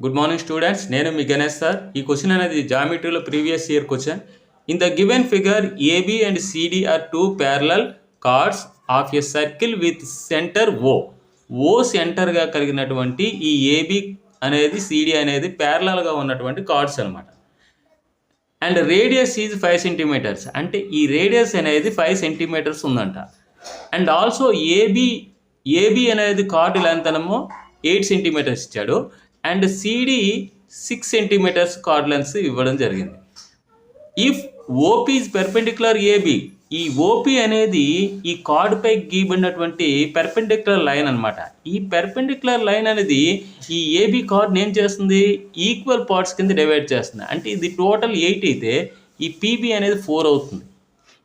Good morning students. నేను మీ Ganesh sir. ఈ క్వశ్చన్ అనేది జామెట్రీలో previous year question. In the given figure, AB and CD are two parallel chords of a circle with center O. O సెంటర్గా కలిగినటువంటి ఈ AB అనేది CD అనేది ప్యారలల్గా ఉన్నటువంటి కార్డ్స్ అనమాట. అండ్ రేడియస్ ఈజ్ 5 సెంటీమీటర్స్, అంటే ఈ రేడియస్ అనేది 5 సెంటీమీటర్స్ ఉందంట. అండ్ ఆల్సో ఏబి అనేది కార్డ్ లెంత్ ఏమో 8 సెంటీమీటర్స్ ఇచ్చాడు. And CD 6 centimetres chord length ఇవ్వడం జరిగింది. If OP is perpendicular AB, ఈ ఓపీ అనేది ఈ కార్డ్పై గీయబడినటువంటి పెర్పెండిక్యులర్ లైన్ అనమాట. ఈ పెర్పెండిక్యులర్ లైన్ అనేది ఈ ఏబి కార్డ్ని ఏం చేస్తుంది, ఈక్వల్ పార్ట్స్ కింద డివైడ్ చేస్తుంది. అంటే ఇది టోటల్ 8 అయితే ఈ పీబీ అనేది 4 అవుతుంది.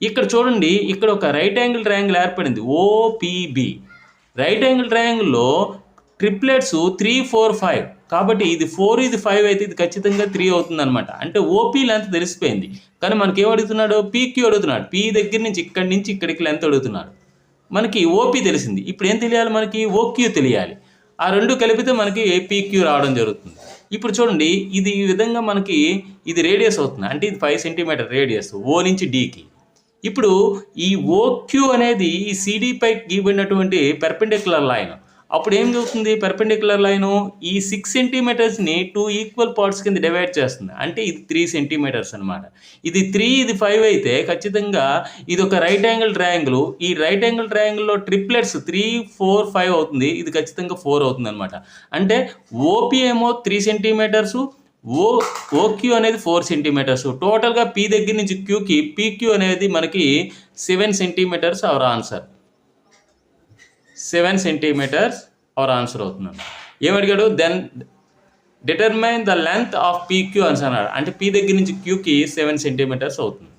ఇక్కడ చూడండి, ఇక్కడ ఒక రైట్ యాంగిల్ ట్రయాంగిల్ ఏర్పడింది ఓపీబీ. రైట్ యాంగిల్ ట్రయాంగిల్లో ట్రిప్లెట్స్ 3, 4, 5, కాబట్టి ఇది 4 ఇది 5 అయితే ఇది ఖచ్చితంగా 3 అవుతుంది అనమాట. అంటే ఓపీ లెంత్ తెలిసిపోయింది, కానీ మనకి ఏం అడుగుతున్నాడు, పీక్యూ అడుగుతున్నాడు. పీ దగ్గర నుంచి ఇక్కడి నుంచి ఇక్కడికి లెంత్ అడుగుతున్నాడు. మనకి ఓపీ తెలిసింది, ఇప్పుడు ఏం తెలియాలి, మనకి ఓక్యూ తెలియాలి. ఆ రెండు కలిపితే మనకి పీక్యూ రావడం జరుగుతుంది. ఇప్పుడు చూడండి, ఇది ఈ విధంగా మనకి ఇది రేడియస్ అవుతుంది, అంటే ఇది 5 సెంటీమీటర్ రేడియస్ ఓ నుంచి డీకి. ఇప్పుడు ఈ ఓక్యూ అనేది ఈ సిడిపై గీయబడినటువంటి పెర్పెండిక్యులర్ లైన్. అప్పుడు ఏం జరుగుతుంది, పెర్పెండిక్యులర్ లైను ఈ 6 సెంటీమీటర్స్ని 2 ఈక్వల్ పార్ట్స్ కింద డివైడ్ చేస్తుంది. అంటే ఇది 3 సెంటీమీటర్స్ అనమాట. ఇది 3 ఇది 5 అయితే ఖచ్చితంగా ఇది ఒక రైట్ యాంగిల్ ట్రయాంగిల్. ఈ రైట్ యాంగిల్ ట్రయాంగిల్లో ట్రిప్లెట్స్ 3, 4, 5 అవుతుంది, ఇది ఖచ్చితంగా 4 అవుతుంది అనమాట. అంటే ఓపీ ఏమో 3 సెంటీమీటర్సు, ఓక్యూ అనేది 4 సెంటీమీటర్స్. టోటల్గా పీ దగ్గర నుంచి క్యూకి పీక్యూ అనేది మనకి 7 centimetres our answer. 7 centimetres our answer అవుతుంది. ఏమడిగాడు, then determine the length of PQ అని అన్నాడు. అంటే పీ దగ్గర నుంచి క్యూకి 7 సెంటీమీటర్స్ అవుతుంది.